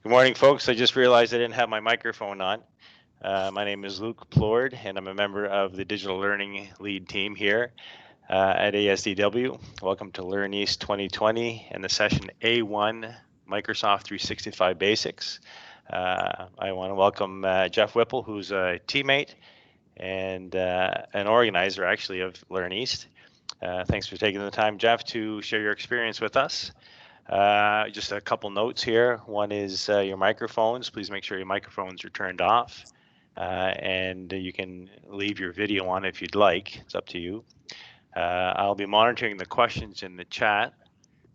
Good morning, folks. I just realized I didn't have my microphone on. My name is Luke Plord, and I'm a member of the Digital Learning Lead team here at ASD-W. Welcome to LearnEast 2020 and the session A1 Microsoft 365 Basics. I want to welcome Jeff Whipple, who's a teammate and an organizer, actually, of LearnEast. Thanks for taking the time, Jeff, to share your experience with us. Just a couple notes here. One is your microphones. Please make sure your microphones are turned off. And you can leave your video on if you'd like. It's up to you. I'll be monitoring the questions in the chat.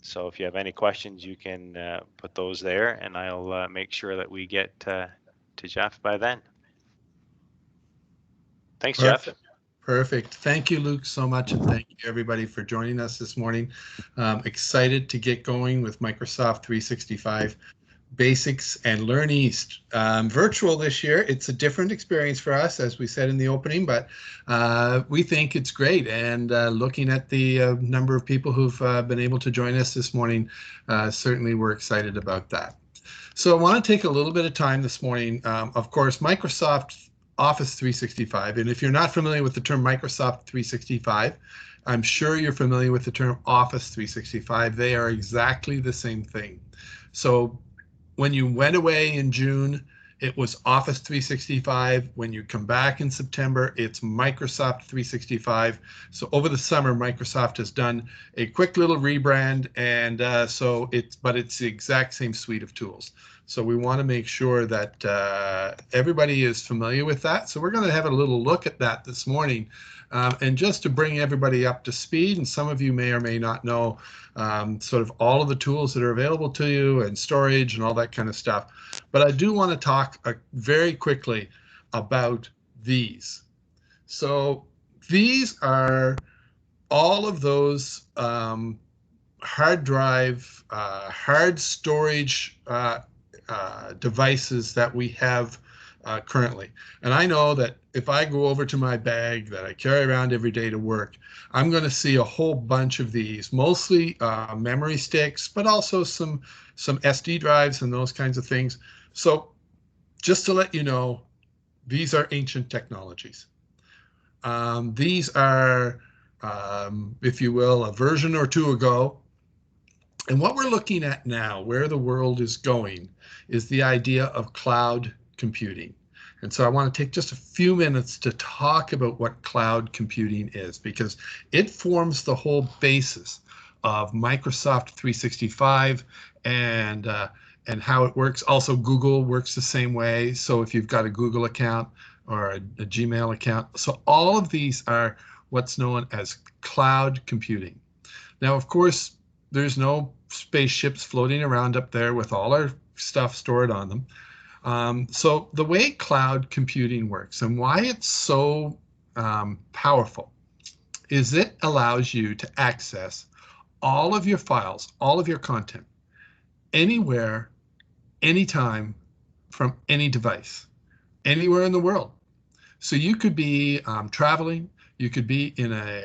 So if you have any questions, you can put those there, and I'll make sure that we get to Jeff by then. Thanks, Perfect. Jeff. Perfect. Thank you, Luke, so much, and thank you, everybody, for joining us this morning. Excited to get going with Microsoft 365 Basics and LearnEast. Virtual this year. It's a different experience for us, as we said in the opening, but we think it's great. And looking at the number of people who've been able to join us this morning, certainly we're excited about that. So I want to take a little bit of time this morning. Of course, Microsoft Office 365. And if you're not familiar with the term Microsoft 365, I'm sure you're familiar with the term Office 365. They are exactly the same thing. So when you went away in June, it was Office 365. When you come back in September, it's Microsoft 365. So over the summer, Microsoft has done a quick little rebrand, and but it's the exact same suite of tools. So we want to make sure that everybody is familiar with that. So we're going to have a little look at that this morning. And just to bring everybody up to speed, and some of you may or may not know sort of all of the tools that are available to you and storage and all that kind of stuff. But I do want to talk very quickly about these. So these are all of those hard drive, hard storage devices that we have currently. And I know that if I go over to my bag that I carry around every day to work, I'm going to see a whole bunch of these, mostly memory sticks, but also some SD drives and those kinds of things. So just to let you know, these are ancient technologies. These are, if you will, a version or two ago. And what we're looking at now, where the world is going, is the idea of cloud computing. And so I want to take just a few minutes to talk about what cloud computing is, because it forms the whole basis of Microsoft 365 and how it works. Also, Google works the same way. So if you've got a Google account or a Gmail account, so all of these are what's known as cloud computing. Now, of course, there's no spaceships floating around up there with all our stuff stored on them. So the way cloud computing works and why it's so powerful is it allows you to access all of your files, all of your content, anywhere, anytime, from any device, anywhere in the world. So you could be traveling, you could be in a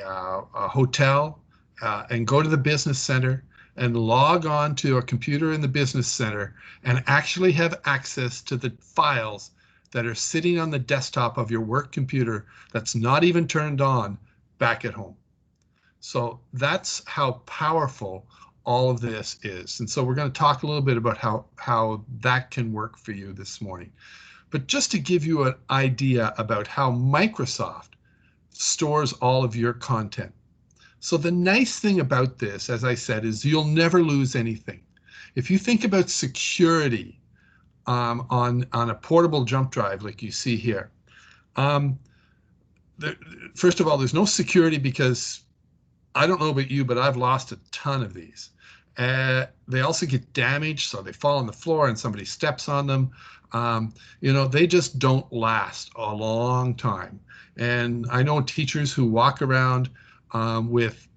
hotel, and go to the business center and log on to a computer in the business center and actually have access to the files that are sitting on the desktop of your work computer that's not even turned on back at home. So that's how powerful all of this is. And so we're going to talk a little bit about how that can work for you this morning. But just to give you an idea about how Microsoft stores all of your content. So the nice thing about this, as I said, is you'll never lose anything. If you think about security on a portable jump drive like you see here, first of all, there's no security because I don't know about you, but I've lost a ton of these. They also get damaged, so they fall on the floor and somebody steps on them. They just don't last a long time. And I know teachers who walk around with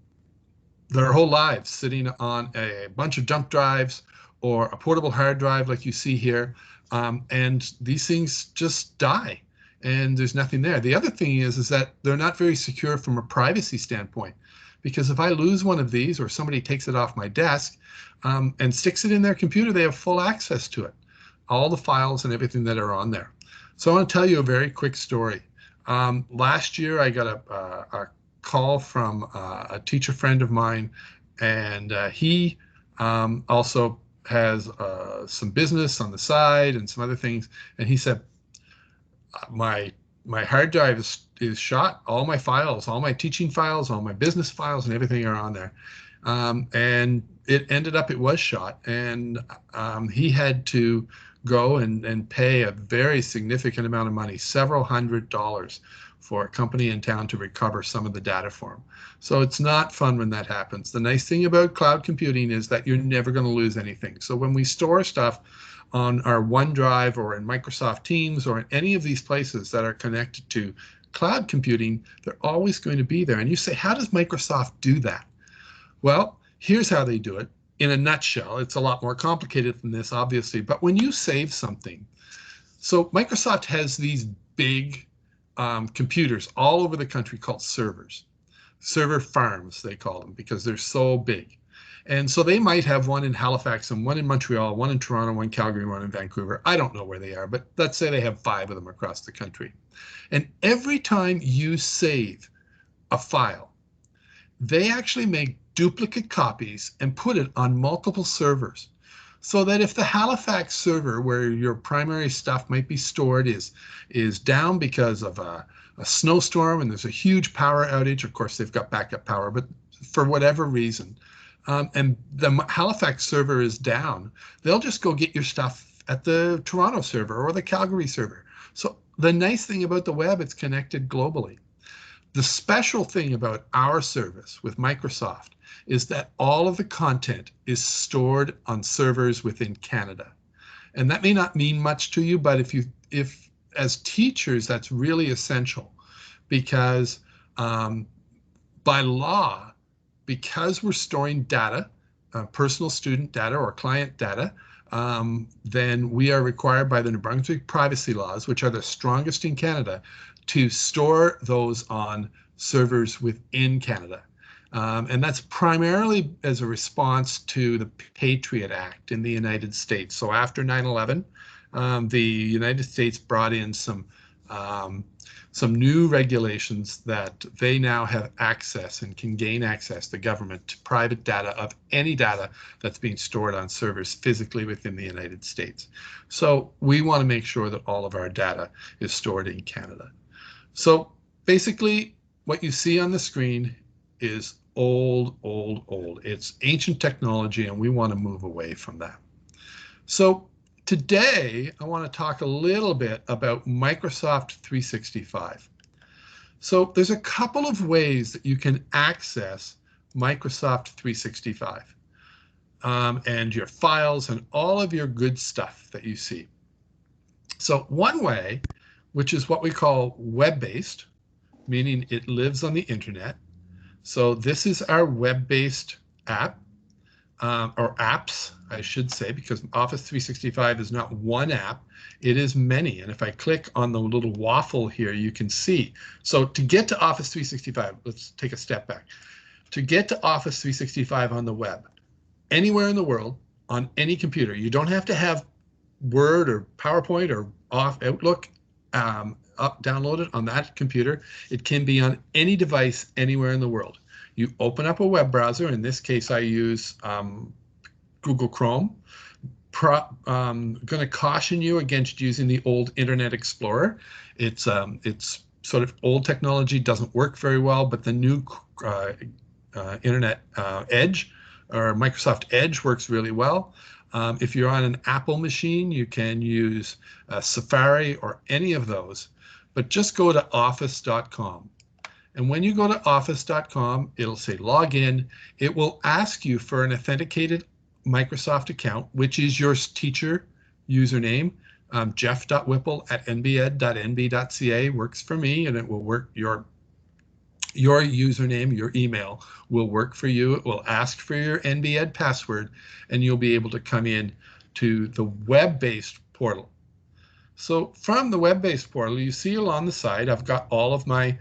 their whole lives sitting on a bunch of jump drives or a portable hard drive like you see here, and these things just die and there's nothing there. The other thing is that they're not very secure from a privacy standpoint, because if I lose one of these or somebody takes it off my desk and sticks it in their computer, they have full access to it. all the files and everything that are on there. So I want to tell you a very quick story. Last year, I got a call from a teacher friend of mine, and he also has some business on the side and some other things. And he said, my my hard drive is shot. All my files, all my teaching files, all my business files, and everything are on there. And it ended up it was shot, and he had to go and pay a very significant amount of money, several $100s, for a company in town to recover some of the data for him. So it's not fun when that happens. The nice thing about cloud computing is that you're never going to lose anything. So when we store stuff on our OneDrive or in Microsoft Teams or in any of these places that are connected to cloud computing, they're always going to be there. And you say, how does Microsoft do that? Well, here's how they do it in a nutshell. It's a lot more complicated than this, obviously, but when you save something, so Microsoft has these big computers all over the country called servers, server farms, they call them, because they're so big. And so they might have one in Halifax and one in Montreal, one in Toronto, one in Calgary, one in Vancouver. I don't know where they are, but let's say they have 5 of them across the country. And every time you save a file, they actually make duplicate copies and put it on multiple servers. So that if the Halifax server where your primary stuff might be stored is down because of a snowstorm and there's a huge power outage, of course they've got backup power, but for whatever reason, and the Halifax server is down, they'll just go get your stuff at the Toronto server or the Calgary server. So the nice thing about the web, it's connected globally. The special thing about our service with Microsoft is that all of the content is stored on servers within Canada. And that may not mean much to you, but if as teachers, that's really essential, because by law, because we're storing data, personal student data or client data, then we are required by the New Brunswick privacy laws, which are the strongest in Canada, to store those on servers within Canada. And that's primarily as a response to the Patriot Act in the United States. So after 9/11, the United States brought in some new regulations that they now have access and can gain access, the government, to private data of any data that's being stored on servers physically within the United States. So we want to make sure that all of our data is stored in Canada. So basically, what you see on the screen is old. It's ancient technology, and we want to move away from that. So today, I want to talk a little bit about Microsoft 365. So there's a couple of ways that you can access Microsoft 365 and your files and all of your good stuff that you see. So one way, which is what we call web-based, meaning it lives on the internet. So this is our web-based app, or apps, I should say, because Office 365 is not one app, it is many. And if I click on the little waffle here, you can see. So to get to Office 365, let's take a step back. To get to Office 365 on the web, anywhere in the world, on any computer, you don't have to have Word or PowerPoint or Outlook downloaded on that computer. It can be on any device anywhere in the world. You open up a web browser. In this case, I use Google Chrome. Going to caution you against using the old Internet Explorer. It's sort of old technology, doesn't work very well, but the new Internet Edge or Microsoft Edge works really well. If you're on an Apple machine, you can use Safari or any of those, but just go to office.com. And when you go to office.com, it'll say log in. It will ask you for an authenticated Microsoft account, which is your teacher username. Jeff.whipple@nbed.nb.ca works for me, and it will work. Your username, your email will work for you. It will ask for your NBEd password, and you'll be able to come in to the web-based portal. So from the web-based portal, you see along the side, I've got all of my,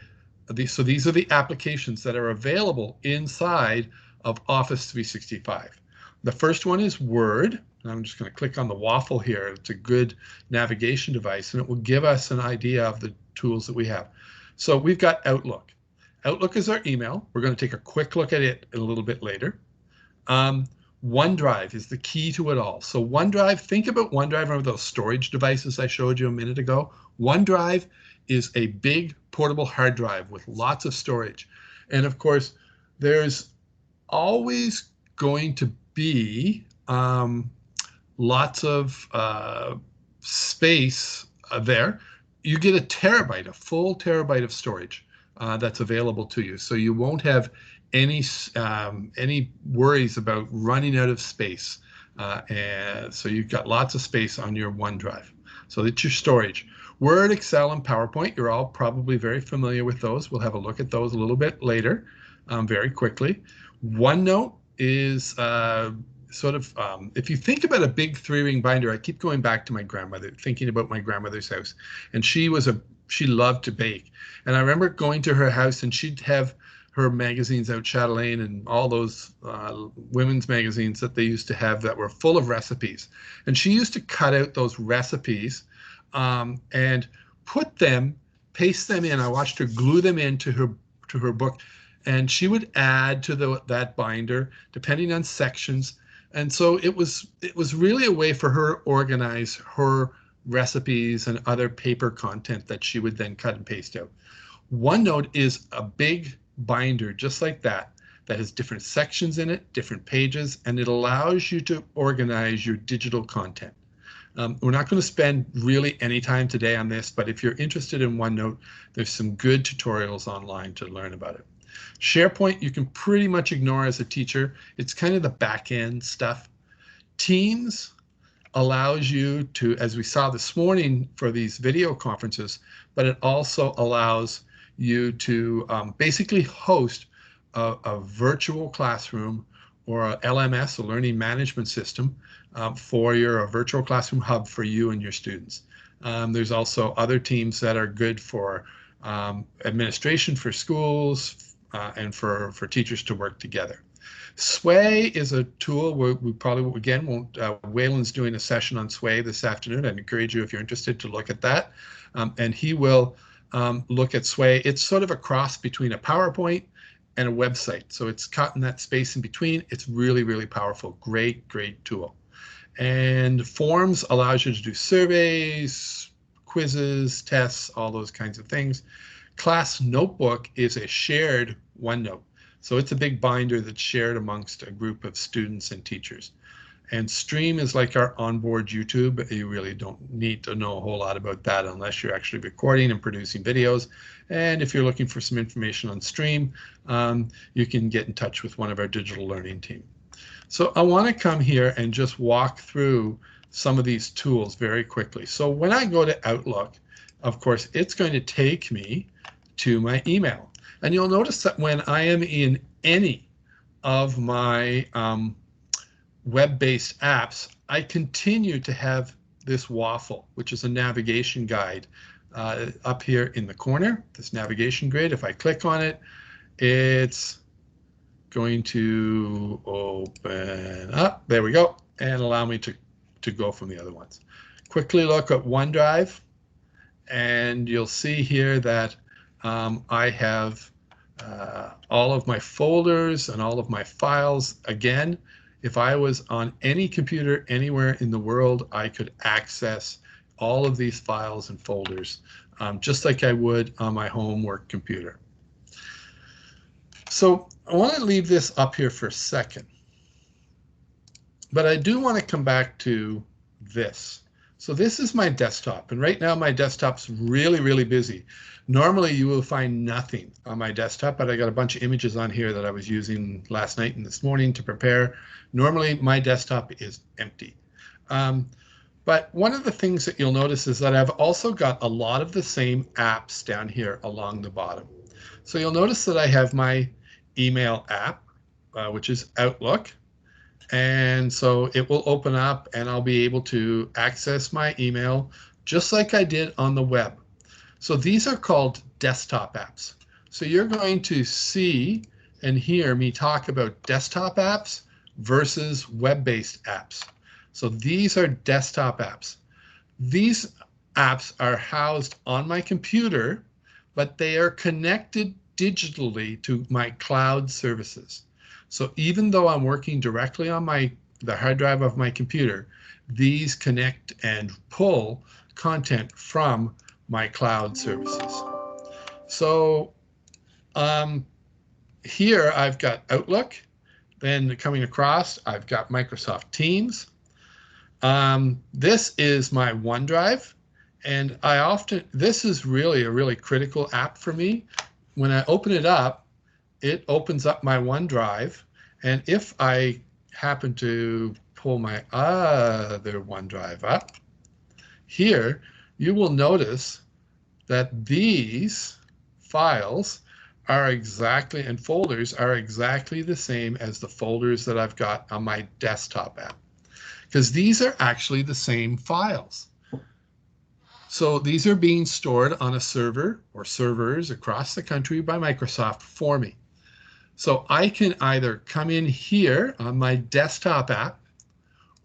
so these are the applications that are available inside of Office 365. The first one is Word. And I'm just going to click on the waffle here. It's a good navigation device, and it will give us an idea of the tools that we have. So we've got Outlook. Outlook is our email. We're going to take a quick look at it a little bit later. OneDrive is the key to it all. So OneDrive, think about OneDrive, remember those storage devices I showed you a minute ago? OneDrive is a big portable hard drive with lots of storage. And of course, there's always going to be lots of space there. You get a terabyte, a full terabyte of storage that's available to you. So you won't have any worries about running out of space. And so you've got lots of space on your OneDrive. So that's your storage. Word, Excel, and PowerPoint, you're all probably very familiar with those. We'll have a look at those a little bit later, very quickly. OneNote is if you think about a big 3-ring binder, I keep going back to my grandmother, thinking about my grandmother's house. And she loved to bake. And I remember going to her house, and she'd have her magazines out, Chatelaine and all those women's magazines that they used to have that were full of recipes. And she used to cut out those recipes and paste them in. I watched her glue them into her book, and she would add to that binder depending on sections. And so it was really a way for her to organize her recipes and other paper content that she would then cut and paste out. OneNote is a big binder just like that has different sections in it, different pages, and it allows you to organize your digital content. We're not going to spend really any time today on this, but if you're interested in OneNote, there's some good tutorials online to learn about it. SharePoint, you can pretty much ignore as a teacher. It's kind of the back end stuff. Teams allows you to, as we saw this morning for these video conferences, but it also allows you to basically host a virtual classroom or a LMS, a learning management system, for a virtual classroom hub for you and your students. There's also other teams that are good for administration for schools and for teachers to work together. Sway is a tool where we probably, again, won't, Waylon's doing a session on Sway this afternoon. I'd encourage you, if you're interested, to look at that. And he will look at Sway. It's sort of a cross between a PowerPoint and a website. So it's caught in that space in between. It's really, really powerful. Great, great tool. And Forms allows you to do surveys, quizzes, tests, all those kinds of things. Class Notebook is a shared OneNote. So it's a big binder that's shared amongst a group of students and teachers. And Stream is like our onboard YouTube. You really don't need to know a whole lot about that unless you're actually recording and producing videos. And if you're looking for some information on Stream, you can get in touch with one of our digital learning team. So I want to come here and just walk through some of these tools very quickly. So when I go to Outlook, of course, it's going to take me to my email. And you'll notice that when I am in any of my web-based apps, I continue to have this waffle, which is a navigation guide up here in the corner, this navigation grid. If I click on it, it's going to open up. There we go, and allow me to go from the other ones. Quickly look at OneDrive, and you'll see here that I have all of my folders and all of my files. Again, if I was on any computer anywhere in the world, I could access all of these files and folders just like I would on my home work computer. So I want to leave this up here for a second, but I do want to come back to this. So this is my desktop, and right now my desktop's really, really busy. Normally you will find nothing on my desktop, but I got a bunch of images on here that I was using last night and this morning to prepare. Normally my desktop is empty. But one of the things that you'll notice is that I've also got a lot of the same apps down here along the bottom. So you'll notice that I have my email app, which is Outlook. And so it will open up and I'll be able to access my email just like I did on the web. So these are called desktop apps. So you're going to see and hear me talk about desktop apps versus web-based apps. So these are desktop apps. These apps are housed on my computer, but they are connected digitally to my cloud services. So even though I'm working directly on the hard drive of my computer, these connect and pull content from my cloud services. So here I've got Outlook. Then coming across, I've got Microsoft Teams. This is my OneDrive. And this is really a really critical app for me. When I open it up, it opens up my OneDrive. And if I happen to pull my other OneDrive up here, you will notice that these files are exactly, and folders are exactly the same as the folders that I've got on my desktop app, because these are actually the same files. So these are being stored on a server or servers across the country by Microsoft for me. So I can either come in here on my desktop app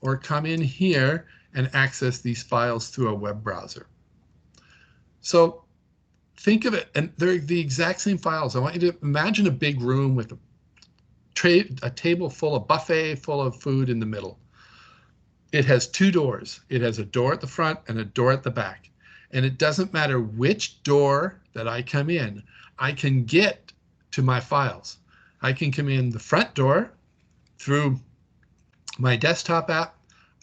or come in here and access these files through a web browser. So think of it, and they're the exact same files. I want you to imagine a big room with a table full of buffet full of food in the middle. It has two doors. It has a door at the front and a door at the back. And it doesn't matter which door that I come in, I can get to my files. I can come in the front door through my desktop app.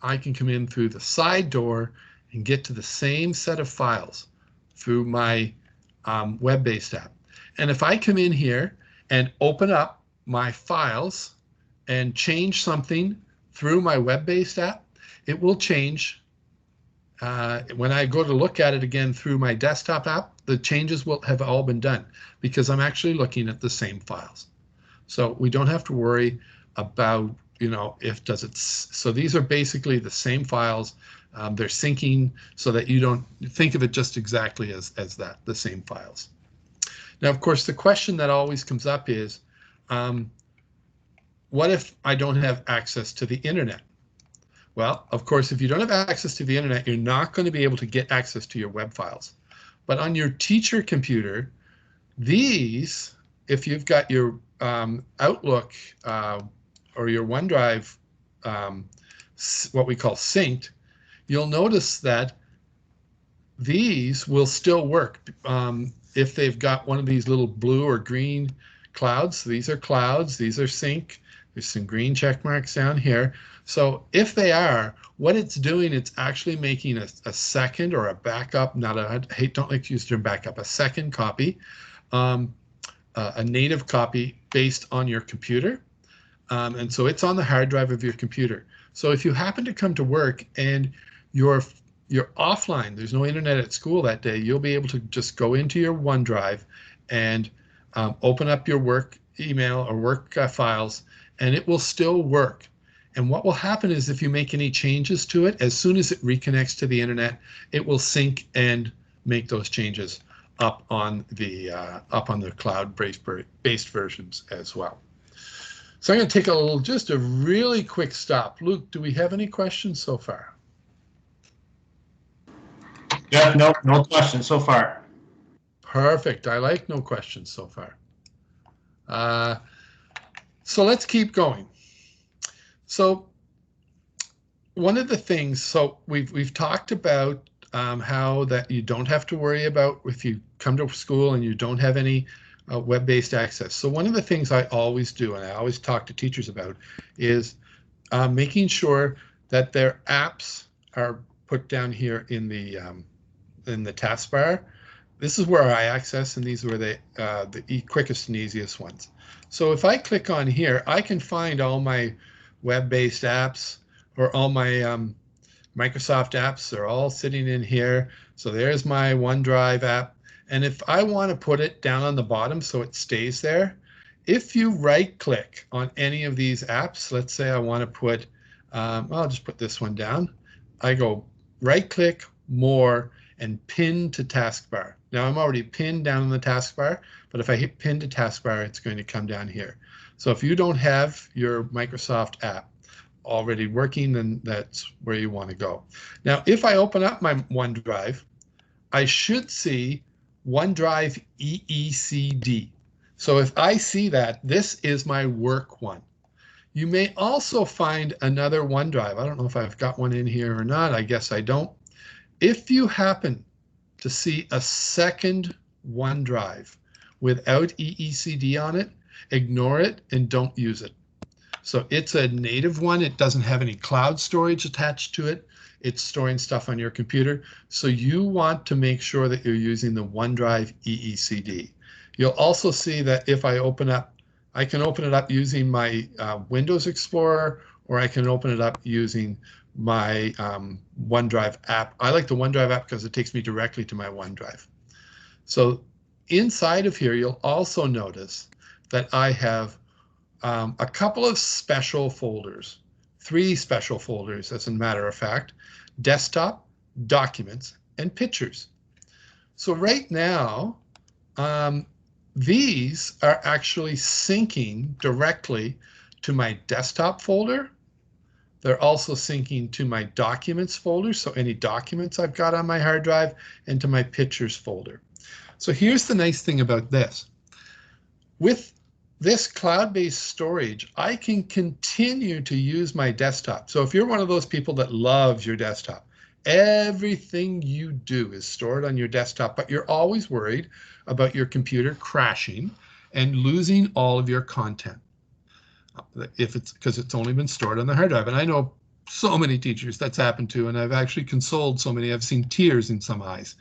I can come in through the side door and get to the same set of files through my web-based app. And if I come in here and open up my files and change something through my web-based app, it will change. When I go to look at it again through my desktop app, the changes will have all been done because I'm actually looking at the same files. So we don't have to worry about, so these are basically the same files. They're syncing so that you don't think of it just exactly as that, the same files. Now, of course, the question that always comes up is, what if I don't have access to the internet? Well, of course, if you don't have access to the internet, you're not going to be able to get access to your web files. But on your teacher computer, these, if you've got your Outlook or your OneDrive, what we call synced, you'll notice that these will still work if they've got one of these little blue or green clouds. These are clouds, these are sync. There's some green check marks down here. So if they are, what it's doing, it's actually making a second or a backup, don't like to use the term backup, a second copy, a native copy based on your computer. And so it's on the hard drive of your computer. So if you happen to come to work and you're offline, there's no internet at school that day, you'll be able to just go into your OneDrive and open up your work email or work files, and it will still work. And what will happen is if you make any changes to it, as soon as it reconnects to the internet, it will sync and make those changes up on the cloud-based versions as well. So I'm going to take just a really quick stop. Luke, do we have any questions so far? Yeah, no questions so far. Perfect. I like no questions so far. So let's keep going. So one of the things, so we've talked about how that you don't have to worry about if you come to school and you don't have any web-based access. So one of the things I always do, and I always talk to teachers about, is making sure that their apps are put down here in the taskbar. This is where I access, and these were the quickest and easiest ones. So if I click on here, I can find all my web-based apps or all my Microsoft apps. They're all sitting in here. So there's my OneDrive app. And if I want to put it down on the bottom so it stays there, if you right-click on any of these apps, let's say I want to put, I'll just put this one down. I go right-click, more, and pin to taskbar. Now I'm already pinned down in the taskbar, but if I hit pin to taskbar, it's going to come down here. So if you don't have your Microsoft app, already working, then that's where you want to go. Now, if I open up my OneDrive, I should see OneDrive EECD. So if I see that, this is my work one. You may also find another OneDrive. I don't know if I've got one in here or not. I guess I don't. If you happen to see a second OneDrive without EECD on it, ignore it and don't use it. So it's a native one. It doesn't have any cloud storage attached to it. It's storing stuff on your computer. So you want to make sure that you're using the OneDrive EECD. You'll also see that if I open up, I can open it up using my Windows Explorer, or I can open it up using my OneDrive app. I like the OneDrive app because it takes me directly to my OneDrive. So inside of here, you'll also notice that I have a couple of special folders, 3 special folders, as a matter of fact: desktop, documents, and pictures. So right now, these are actually syncing directly to my desktop folder. They're also syncing to my documents folder, so any documents I've got on my hard drive, and to my pictures folder. So here's the nice thing about this. With this cloud-based storage, I can continue to use my desktop. So if you're one of those people that loves your desktop, everything you do is stored on your desktop, but you're always worried about your computer crashing and losing all of your content, if it's because it's only been stored on the hard drive. And I know so many teachers that's happened to, and I've actually consoled so many. I've seen tears in some eyes.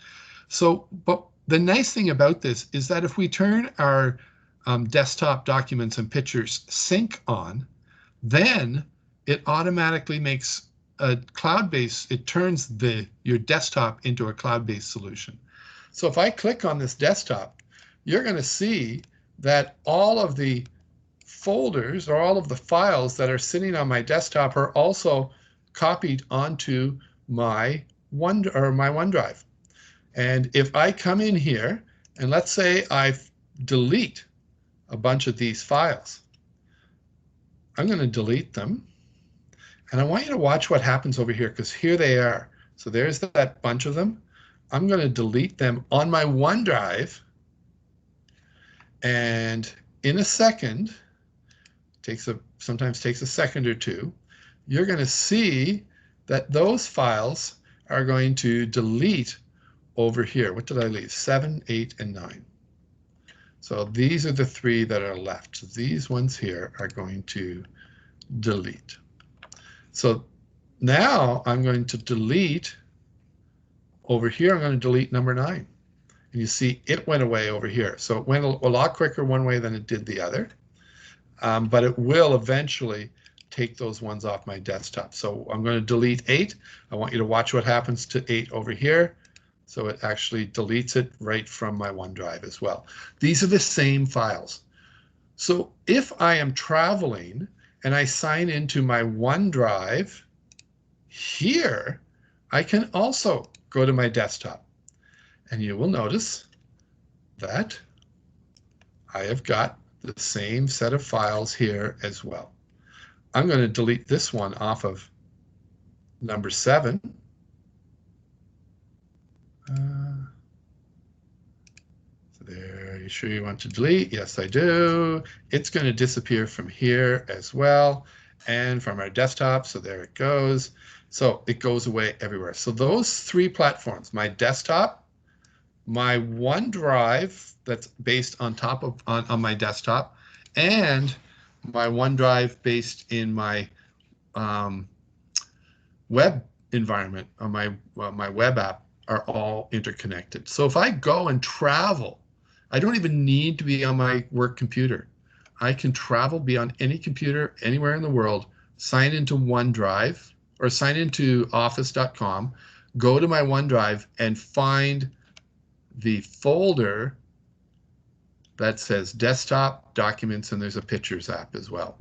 So, but the nice thing about this is that if we turn our desktop documents and pictures sync on, then it automatically makes a cloud-based, it turns your desktop into a cloud-based solution. So if I click on this desktop, you're going to see that all of the folders, or all of the files that are sitting on my desktop, are also copied onto my OneDrive. And if I come in here and let's say I delete a bunch of these files, I'm going to delete them. And I want you to watch what happens over here, because here they are. So there's that bunch of them. I'm going to delete them on my OneDrive. And in a second, sometimes takes a second or two, you're going to see that those files are going to delete over here. What did I leave? 7, 8, and 9. So these are the 3 that are left. So these ones here are going to delete. So now I'm going to delete over here. I'm going to delete number 9. And you see it went away over here. So it went a lot quicker one way than it did the other. But it will eventually take those ones off my desktop. So I'm going to delete 8. I want you to watch what happens to 8 over here. So it actually deletes it right from my OneDrive as well. These are the same files. So if I am traveling and I sign into my OneDrive here, I can also go to my desktop. And you will notice that I have got the same set of files here as well. I'm going to delete this one off of number 7. So there, are you sure you want to delete? Yes, I do. It's going to disappear from here as well, and from our desktop. So there it goes. So it goes away everywhere. So those 3 platforms, my desktop, my OneDrive that's based on top of on my desktop, and my OneDrive based in my web environment, on my web app, are all interconnected. So if I go and travel, I don't even need to be on my work computer. I can travel, be on any computer anywhere in the world, sign into OneDrive or sign into office.com, go to my OneDrive and find the folder that says desktop, documents, and there's a pictures app as well.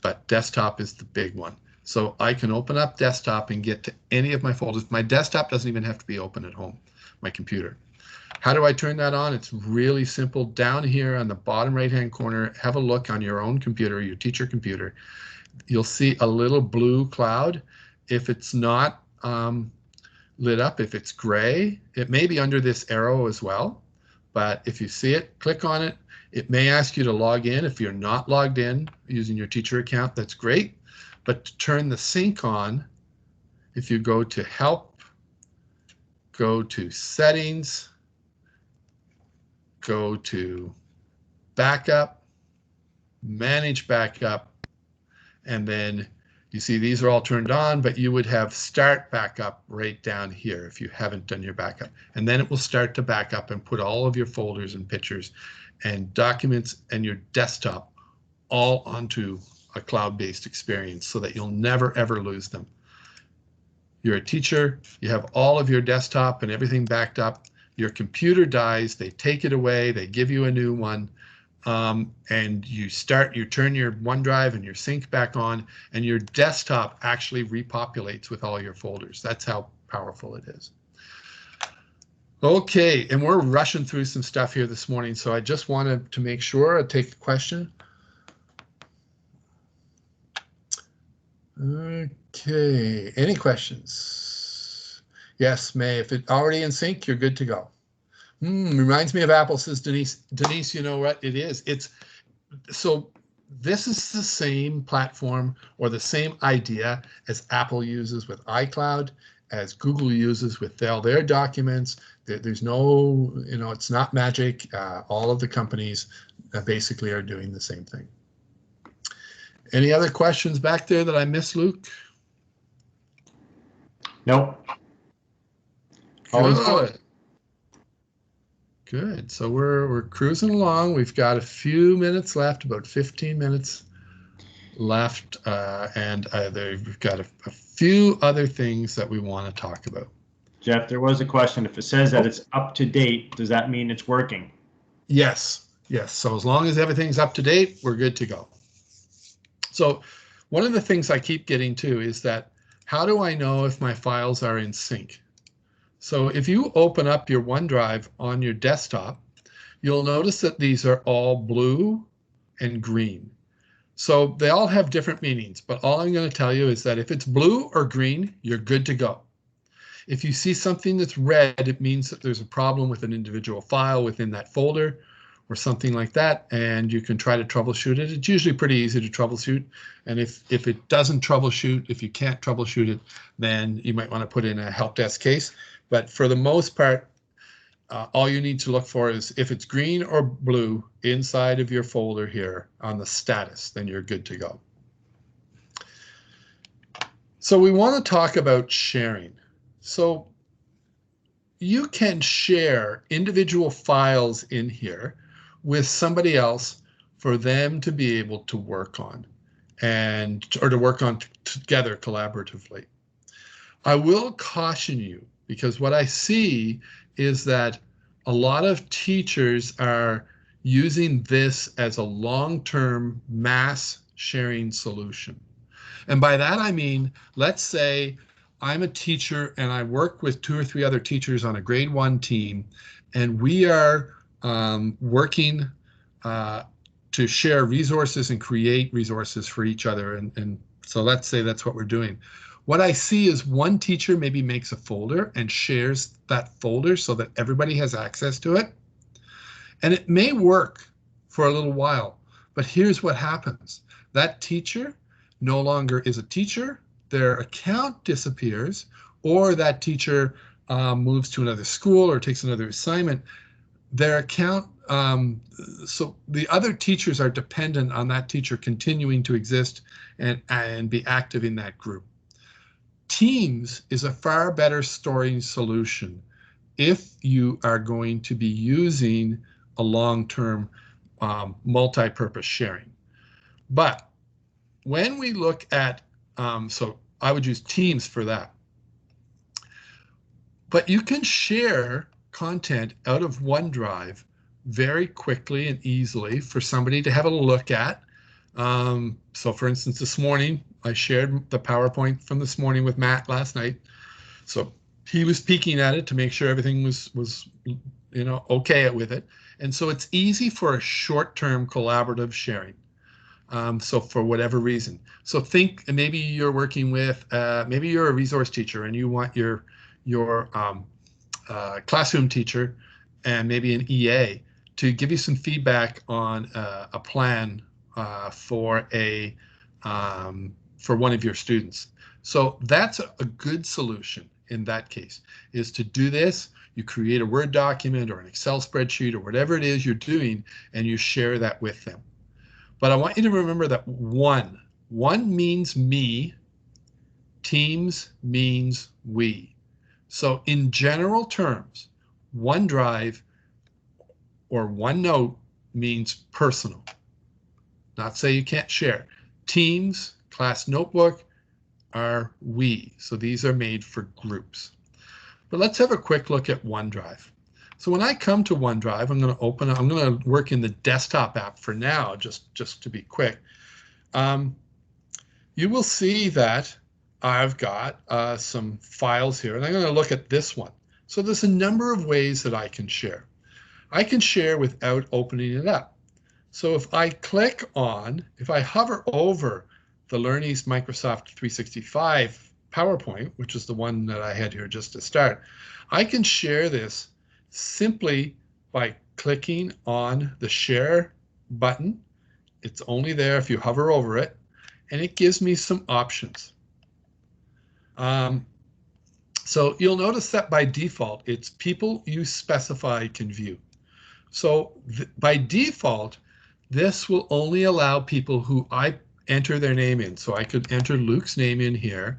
But desktop is the big one. So I can open up desktop and get to any of my folders. My desktop doesn't even have to be open at home, my computer. How do I turn that on? It's really simple. Down here on the bottom right-hand corner, have a look on your own computer, your teacher computer. you'll see a little blue cloud. If it's not lit up, if it's gray, it may be under this arrow as well. But if you see it, click on it. It may ask you to log in. If you're not logged in using your teacher account, that's great. But to turn the sync on, if you go to Help, go to Settings, go to Backup, Manage Backup, and then you see these are all turned on, but you would have Start Backup right down here if you haven't done your backup. And then it will start to back up and put all of your folders and pictures and documents and your desktop all onto a cloud-based experience so that you'll never, ever lose them. You're a teacher, you have all of your desktop and everything backed up. Your computer dies, they take it away, they give you a new one. And you turn your OneDrive and your sync back on, and your desktop actually repopulates with all your folders. That's how powerful it is. Okay, and we're rushing through some stuff here this morning, so I just wanted to make sure I take the question. Okay, any questions? Yes, May, if it's already in sync, you're good to go. Reminds me of Apple, says Denise. Denise, you know what it is? So this is the same platform or the same idea as Apple uses with iCloud, as Google uses with all their documents. There's no, it's not magic. All of the companies basically are doing the same thing. Any other questions back there that I missed, Luke? Nope. Always good. Good. So we're cruising along. We've got a few minutes left, about 15 minutes left, and we've got a few other things that we want to talk about. Jeff, there was a question. If it says that it's up to date, does that mean it's working? Yes. Yes. So as long as everything's up to date, we're good to go. So one of the things I keep getting to is that, how do I know if my files are in sync? So if you open up your OneDrive on your desktop, you'll notice that these are all blue and green. So they all have different meanings, but all I'm going to tell you is that if it's blue or green, you're good to go. If you see something that's red, it means that there's a problem with an individual file within that folder or something like that, and you can try to troubleshoot it. It's usually pretty easy to troubleshoot, and if it doesn't troubleshoot, if you can't troubleshoot it, then you might want to put in a help desk case. But for the most part, all you need to look for is if it's green or blue inside of your folder here on the status, then you're good to go. So we want to talk about sharing. So you can share individual files in here with somebody else for them to be able to work on or to work on together collaboratively. I will caution you, because what I see is that a lot of teachers are using this as a long-term mass sharing solution. And by that I mean, let's say I'm a teacher and I work with 2 or 3 other teachers on a grade 1 team, and we are working to share resources and create resources for each other. And so let's say that's what we're doing. What I see is one teacher maybe makes a folder and shares that folder so that everybody has access to it. And it may work for a little while, but here's what happens. That teacher no longer is a teacher, their account disappears, or that teacher moves to another school or takes another assignment. Their account, so the other teachers are dependent on that teacher continuing to exist and be active in that group. Teams is a far better storing solution if you are going to be using a long-term multi-purpose sharing. But when we look at, so I would use Teams for that. But you can share content out of OneDrive very quickly and easily for somebody to have a look at. So for instance, this morning, I shared the PowerPoint from this morning with Matt last night. So he was peeking at it to make sure everything was okay with it. And so it's easy for a short-term collaborative sharing. So for whatever reason, so think maybe you're working with, maybe you're a resource teacher and you want your classroom teacher and maybe an EA to give you some feedback on a plan for one of your students. So that's a good solution in that case, is to do this. You create a Word document or an Excel spreadsheet or whatever it is you're doing, and you share that with them. But I want you to remember that one means me, Teams means we. So in general terms, OneDrive or OneNote means personal. Not say you can't share. Teams, Class Notebook are we. So these are made for groups. But let's have a quick look at OneDrive. So when I come to OneDrive, I'm going to work in the desktop app for now, just to be quick. You will see that I've got some files here, and I'm going to look at this one. So there's a number of ways that I can share. I can share without opening it up. So if I hover over the LearnEast Microsoft 365 PowerPoint, which is the one that I had here just to start, I can share this simply by clicking on the share button. It's only there if you hover over it, and it gives me some options. So you'll notice that by default, it's people you specify can view. So by default, this will only allow people who I enter their name in. So I could enter Luke's name in here,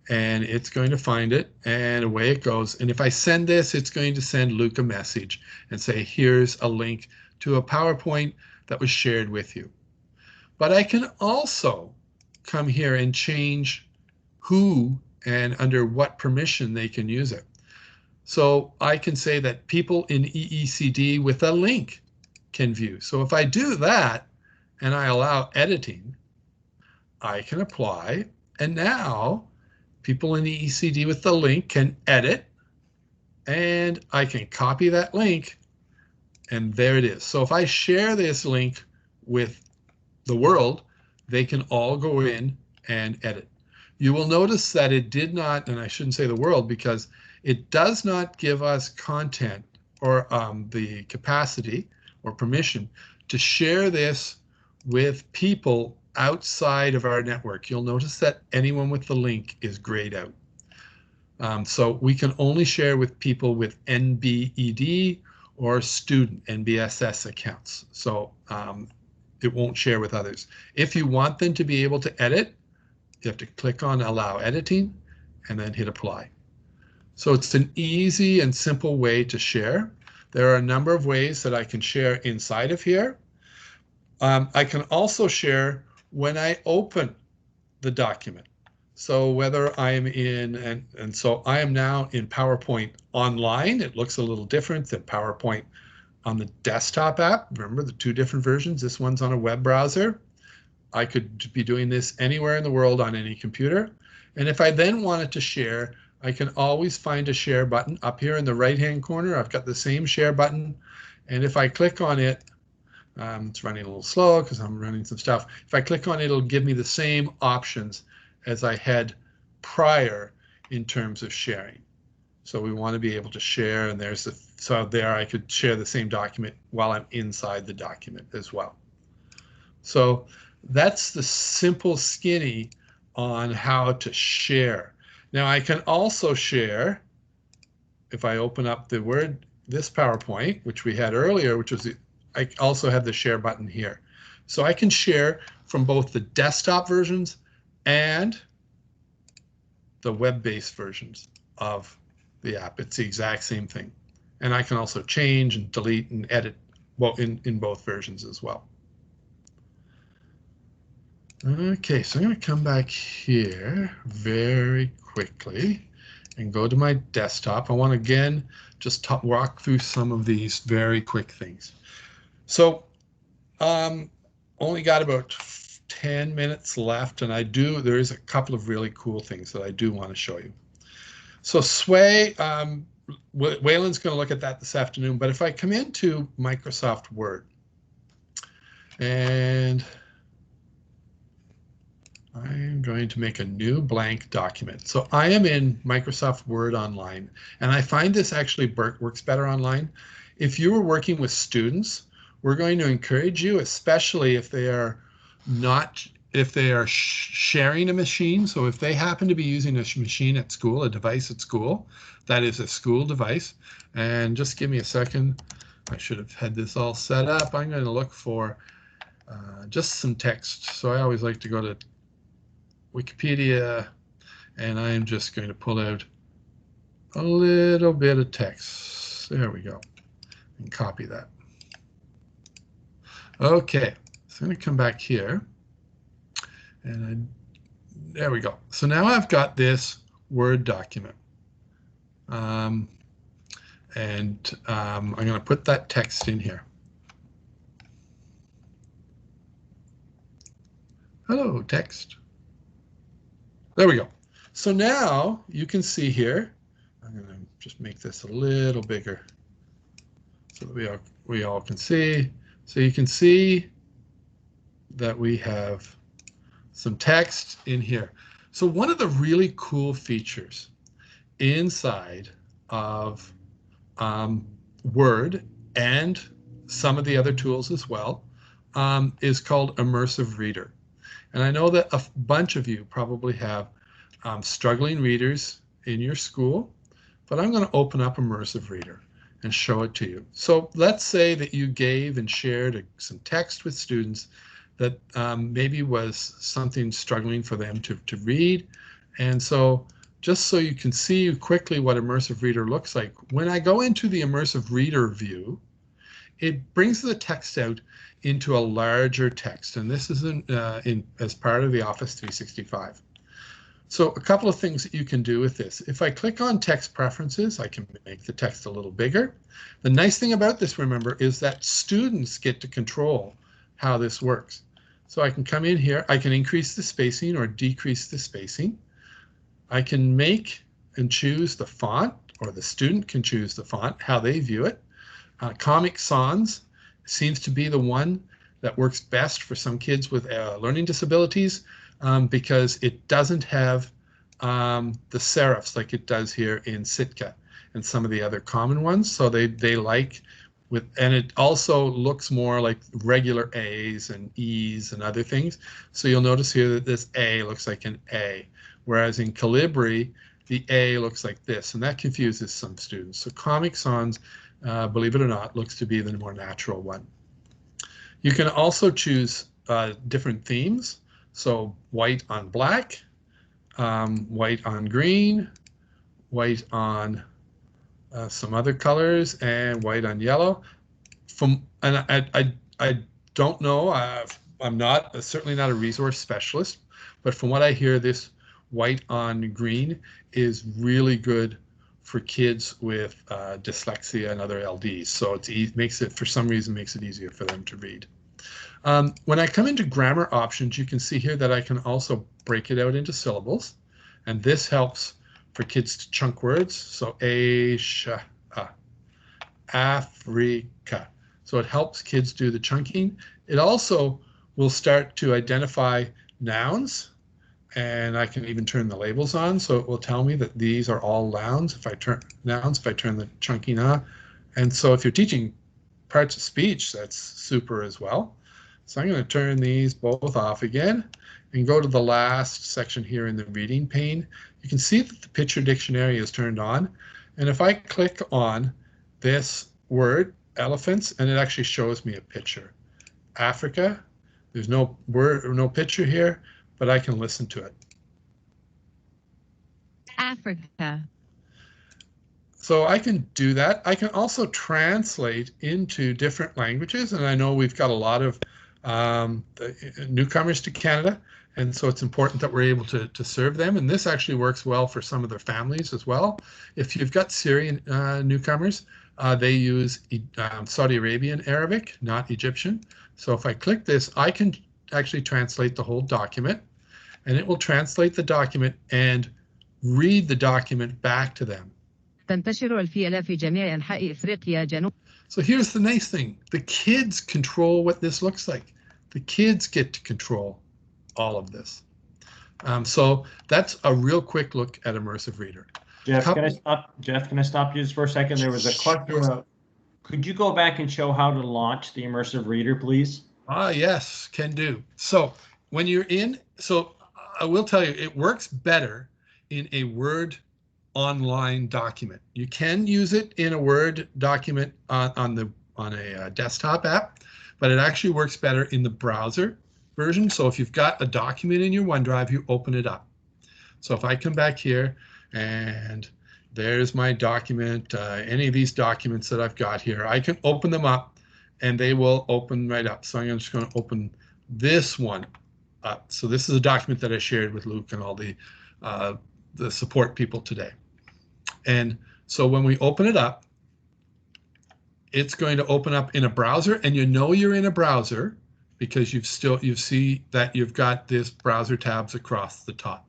and it's going to find it, and away it goes. And if I send this, it's going to send Luke a message and say, here's a link to a PowerPoint that was shared with you. But I can also come here and change who and under what permission they can use it. So I can say that people in EECD with a link can view. So if I do that and I allow editing, I can apply, and now people in EECD with the link can edit, and I can copy that link, and there it is. So if I share this link with the world, they can all go in and edit. You will notice that it did not, and I shouldn't say the world because it does not give us content or the capacity or permission to share this with people outside of our network. You'll notice that anyone with the link is grayed out. So we can only share with people with NBED or student NBSS accounts. So it won't share with others. If you want them to be able to edit, you have to click on allow editing and then hit apply. So it's an easy and simple way to share. There are a number of ways that I can share inside of here. I can also share when I open the document. So whether I am in, and so I am now in PowerPoint online. It looks a little different than PowerPoint on the desktop app. Remember the two different versions. This one's on a web browser. I could be doing this anywhere in the world on any computer. And if I then wanted to share, I can always find a share button up here in the right-hand corner. I've got the same share button. And if I click on it, it's running a little slow because I'm running some stuff. If I click on it, it'll give me the same options as I had prior in terms of sharing. So we want to be able to share, and there's the, so there I could share the same document while I'm inside the document as well. So that's the simple skinny on how to share. Now I can also share, if I open up the Word, this PowerPoint, which we had earlier, which was, I also have the share button here. So I can share from both the desktop versions and the web-based versions of the app. It's the exact same thing. And I can also change and delete and edit, well, in both versions as well. Okay, so I'm going to come back here very quickly and go to my desktop. I want to again just walk through some of these very quick things. So only got about 10 minutes left, and there is a couple of really cool things that I do want to show you. So Sway, Waylon's going to look at that this afternoon, but if I come into Microsoft Word and I'm going to make a new blank document. So I am in Microsoft Word Online, and I find this actually works better online. If you were working with students, we're going to encourage you, especially if they are sharing a machine. So if they happen to be using a machine at school, a device at school, that is a school device. And just give me a second. I should have had this all set up. I'm going to look for just some text. So I always like to go to Wikipedia, and I'm just going to pull out a little bit of text. There we go. And copy that. Okay, so I'm going to come back here. And there we go. So now I've got this Word document. I'm going to put that text in here. Hello, text. There we go. So now you can see here, I'm going to just make this a little bigger so that we all can see. So you can see that we have some text in here. So one of the really cool features inside of Word and some of the other tools as well is called Immersive Reader. And I know that a bunch of you probably have struggling readers in your school, but I'm going to open up Immersive Reader and show it to you. So let's say that you gave and shared some text with students that maybe was something struggling for them to read. And so just so you can see quickly what Immersive Reader looks like, when I go into the Immersive Reader view, it brings the text out into a larger text, and this is as part of the Office 365. So a couple of things that you can do with this. If I click on text preferences, I can make the text a little bigger. The nice thing about this, remember, is that students get to control how this works. So I can come in here, I can increase the spacing or decrease the spacing. I can make and choose the font, or the student can choose the font, how they view it. Comic Sans seems to be the one that works best for some kids with learning disabilities because it doesn't have the serifs like it does here in Sitka and some of the other common ones. So they like with, and it also looks more like regular A's and E's and other things. So you'll notice here that this A looks like an A, whereas in Calibri, the A looks like this, and that confuses some students. So Comic Sans, believe it or not, looks to be the more natural one. You can also choose different themes. So white on black, white on green, white on some other colors, and white on yellow. I don't know, I'm certainly not a resource specialist, but from what I hear, this white on green is really good for kids with dyslexia and other LDs. So for some reason, makes it easier for them to read. When I come into grammar options, you can see here that I can also break it out into syllables. And this helps for kids to chunk words. So Asia, Africa. So it helps kids do the chunking. It also will start to identify nouns. And I can even turn the labels on, so it will tell me that these are all nouns if I turn the chunking on. And so if you're teaching parts of speech, that's super as well. So I'm going to turn these both off again and go to the last section here in the reading pane. You can see that the picture dictionary is turned on. And if I click on this word, elephants, and it actually shows me a picture. Africa, there's no word or no picture here, but I can listen to it. Africa. So I can do that. I can also translate into different languages, and I know we've got a lot of newcomers to Canada, and so it's important that we're able to serve them, and this actually works well for some of their families as well. If you've got Syrian newcomers, they use Saudi Arabian Arabic, not Egyptian. So if I click this, I can actually translate the whole document, and it will translate the document and read the document back to them. تنتشر الفيلة في جميع أنحاء إفريقيا جنوب. So here's the nice thing. The kids control what this looks like. The kids get to control all of this. So that's a real quick look at Immersive Reader. Jeff, can I stop? Jeff, can I stop you just for a second? There was a question. Could you go back and show how to launch the Immersive Reader, please? Yes, can do. So when you're in, so I will tell you, it works better in a Word online document. You can use it in a Word document on a desktop app, but it actually works better in the browser version. So if you've got a document in your OneDrive, you open it up. So if I come back here and there's my document, any of these documents that I've got here, I can open them up and they will open right up. So I'm just going to open this one up. So this is a document that I shared with Luke and all the support people today. And so when we open it up, it's going to open up in a browser, and you know you're in a browser because you see that you've got this browser tabs across the top.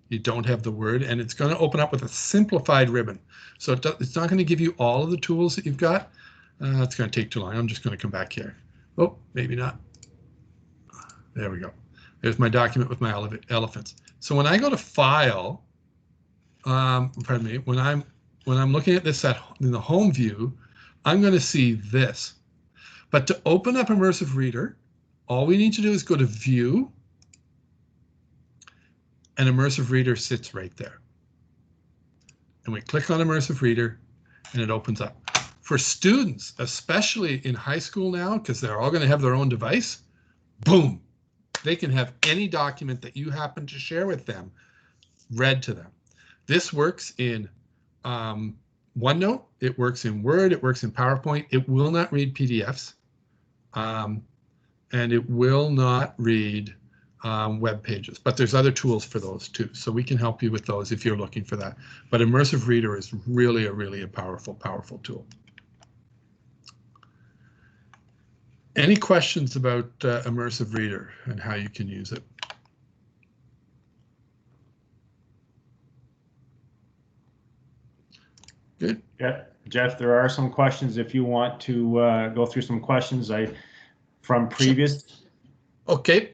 You don't have the Word, and it's going to open up with a simplified ribbon. So it's not going to give you all of the tools that you've got. It's going to take too long. I'm just going to come back here. Oh, maybe not. There we go. There's my document with my elephants. So when I go to File, pardon me, when I'm looking at this in the home view, I'm going to see this. But to open up Immersive Reader, all we need to do is go to View, and Immersive Reader sits right there. And we click on Immersive Reader, and it opens up. For students, especially in high school now, because they're all going to have their own device, boom, they can have any document that you happen to share with them read to them. This works in OneNote, it works in Word, it works in PowerPoint. It will not read PDFs, and it will not read web pages, but there's other tools for those too. So we can help you with those if you're looking for that. But Immersive Reader is really a powerful, powerful tool. Any questions about Immersive Reader and how you can use it? Good. Yeah, Jeff, there are some questions if you want to go through some questions from previous. Okay,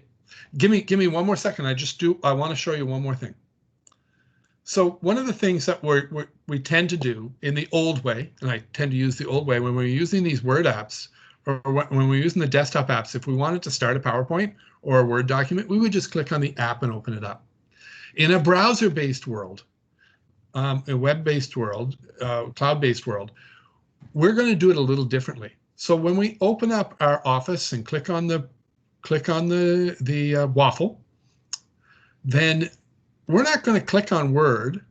give me one more second. I want to show you one more thing. So one of the things that we tend to do in the old way, and I tend to use the old way when we're using these Word apps, or when we're using the desktop apps, if we wanted to start a PowerPoint or a Word document, we would just click on the app and open it up. In a browser-based world, a web-based world, cloud-based world, we're going to do it a little differently. So when we open up our Office and click on the waffle, then we're not going to click on Word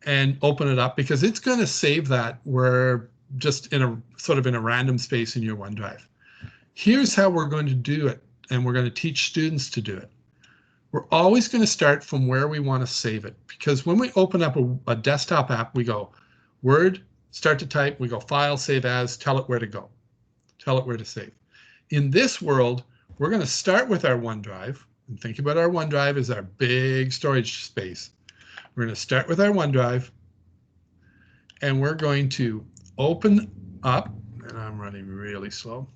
and open it up because it's going to save that where just in a random space in your OneDrive. Here's how we're going to do it, and we're going to teach students to do it. We're always going to start from where we want to save it, because when we open up a desktop app, we go Word, start to type, we go File, Save As, tell it where to go, tell it where to save. In this world, we're going to start with our OneDrive, and think about our OneDrive as our big storage space. We're going to start with our OneDrive, and we're going to open up, and I'm running really slow.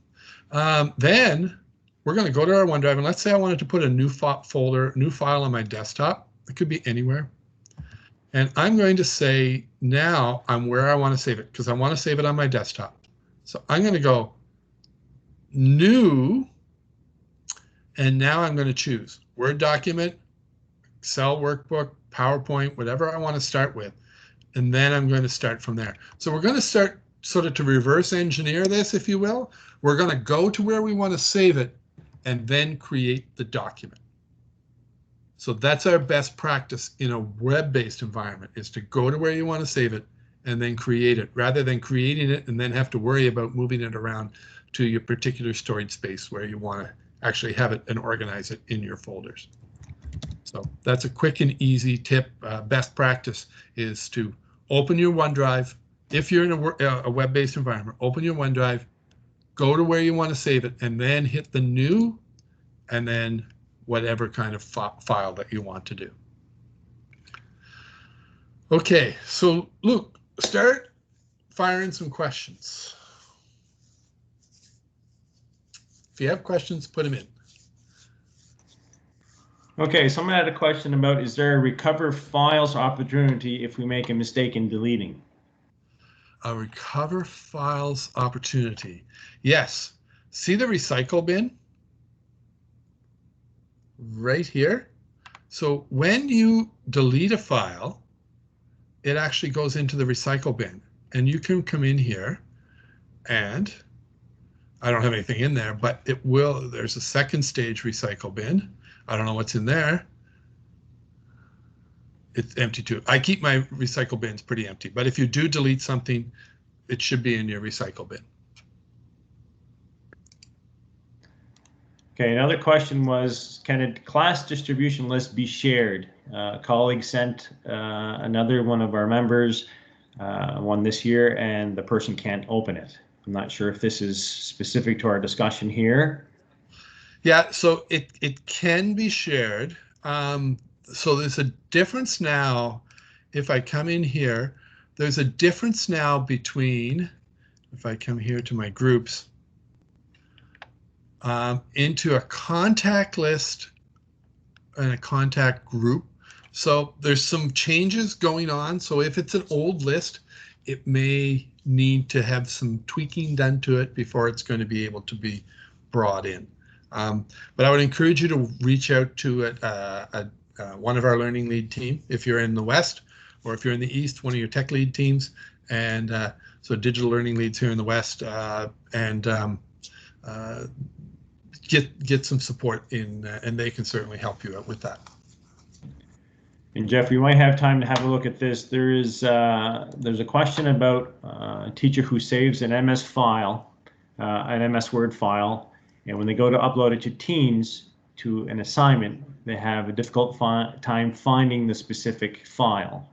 Then we're going to go to our OneDrive, and let's say I wanted to put a new file on my desktop. It could be anywhere. And I'm going to say now I'm where I want to save it because I want to save it on my desktop. So I'm going to go New, and now I'm going to choose Word document, Excel workbook, PowerPoint, whatever I want to start with. And then I'm going to start from there. So we're going to start sort of to reverse engineer this, if you will. We're going to go to where we want to save it and then create the document. So that's our best practice in a web-based environment, is to go to where you want to save it and then create it, rather than creating it and then have to worry about moving it around to your particular storage space where you want to actually have it and organize it in your folders. So that's a quick and easy tip. Best practice is to open your OneDrive. If you're in a web-based environment, open your OneDrive, go to where you want to save it, and then hit the New, and then whatever kind of file that you want to do. Okay, so Luke, start firing some questions. If you have questions, put them in. Okay, someone had a question about, is there a recover files opportunity if we make a mistake in deleting? A recover files opportunity. Yes. See the recycle bin right here? So when you delete a file, it actually goes into the recycle bin. And you can come in here and I don't have anything in there, but it will. There's a second stage recycle bin. I don't know what's in there. It's empty too. I keep my recycle bins pretty empty, but if you do delete something, it should be in your recycle bin. Okay, another question was, can a class distribution list be shared? A colleague sent another one of our members one this year, and the person can't open it. I'm not sure if this is specific to our discussion here. Yeah, so it can be shared. So there's a difference now. If I come in here, there's a difference now between, if I come here to my groups, into a contact list and a contact group. So there's some changes going on. So if it's an old list, it may need to have some tweaking done to it before it's going to be able to be brought in. But I would encourage you to reach out to one of our learning lead team if you're in the West, or if you're in the East, one of your tech lead teams. And so digital learning leads here in the West, and get some support in, and they can certainly help you out with that. And Jeff, we might have time to have a look at this. There's a question about a teacher who saves an MS file, an MS Word file, and when they go to upload it to Teams to an assignment, they have a difficult time finding the specific file.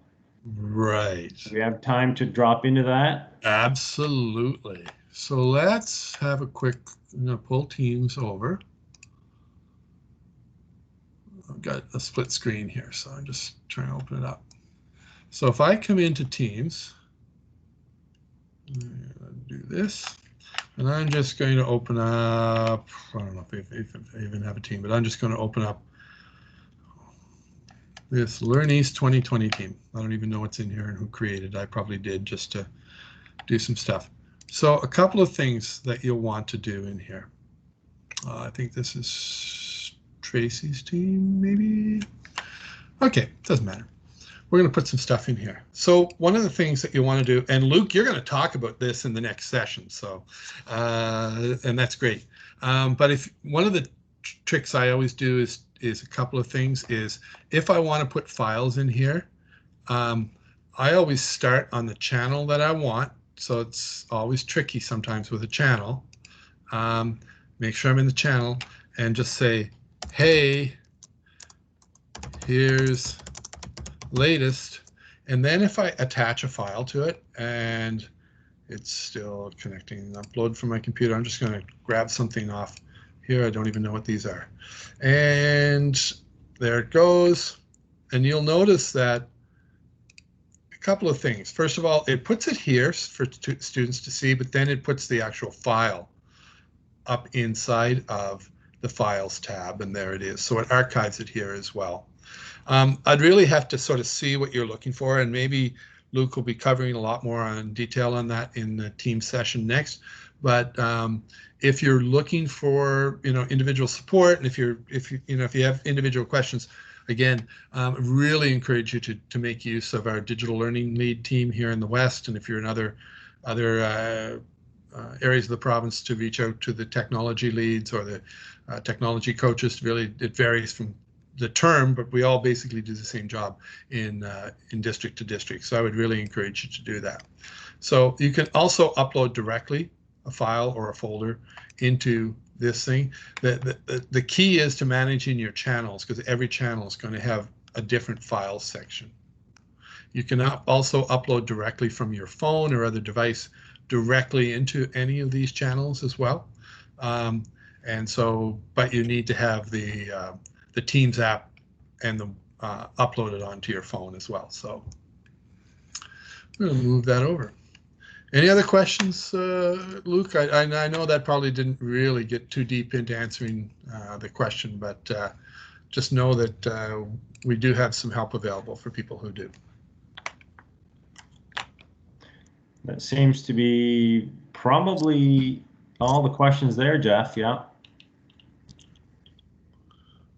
Right. Do we have time to drop into that? Absolutely. So let's have a quick, I'm going to pull Teams over. I've got a split screen here, so I'm just trying to open it up. So if I come into Teams, do this, and I'm just going to open up, I don't know if I even have a team, but I'm just going to open up this LearnEast 2020 team. I don't even know what's in here and who created it. I probably did just to do some stuff. So a couple of things that you'll want to do in here. I think this is Tracy's team, maybe. Okay, doesn't matter. We're going to put some stuff in here. So one of the things that you want to do, and Luke, you're going to talk about this in the next session. So, and that's great. But if one of the tricks I always do is a couple of things is if I want to put files in here, I always start on the channel that I want. So it's always tricky sometimes with a channel. Make sure I'm in the channel and just say, hey, here's latest. And then if I attach a file to it and it's still connecting, upload from my computer, I'm just going to grab something off here. I don't even know what these are. And there it goes. And you'll notice that a couple of things. First of all, it puts it here for students to see, but then it puts the actual file up inside of the Files tab, and there it is. So it archives it here as well. I'd really have to sort of see what you're looking for, and maybe Luke will be covering a lot more on detail on that in the team session next. But if you're looking for individual support, and if you have individual questions, again, really encourage you to make use of our digital learning lead team here in the West, and if you're in other areas of the province, to reach out to the technology leads or the technology coaches. Really, it varies from the term, but we all basically do the same job in district to district. So I would really encourage you to do that. So you can also upload directly a file or a folder into this thing. The key is to managing your channels, because every channel is going to have a different file section. You can also upload directly from your phone or other device directly into any of these channels as well. And so, but you need to have the Teams app and uploaded onto your phone as well. So I'm going to move that over. Any other questions, Luke? I know that probably didn't really get too deep into answering the question, but just know that we do have some help available for people who do. That seems to be probably all the questions there, Jeff. Yeah.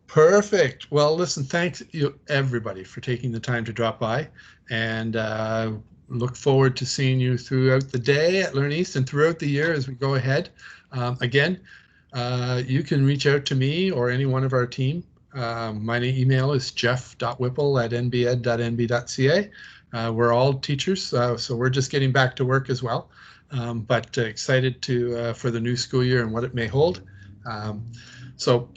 Perfect. Well, listen, thanks you everybody for taking the time to drop by, and look forward to seeing you throughout the day at LearnEast and throughout the year as we go ahead. Again, you can reach out to me or any one of our team. My email is jeff.whipple@nbed.nb.ca. We're all teachers, so we're just getting back to work as well, but excited for the new school year and what it may hold. So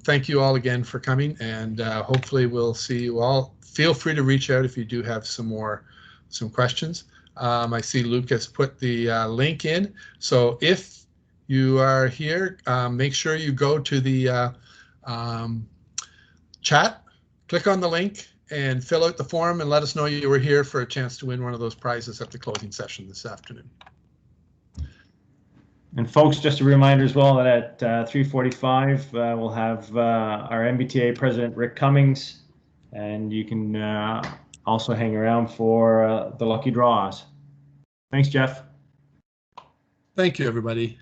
thank you all again for coming, and hopefully we'll see you all. Feel free to reach out if you do have some questions. I see Luke has put the link in, so if you are here, make sure you go to the chat, click on the link, and fill out the form and let us know you were here for a chance to win one of those prizes at the closing session this afternoon. And folks, just a reminder as well that at 3:45 we'll have our MBTA President Rick Cummings, and you can also hang around for the lucky draws. Thanks, Jeff. Thank you, everybody.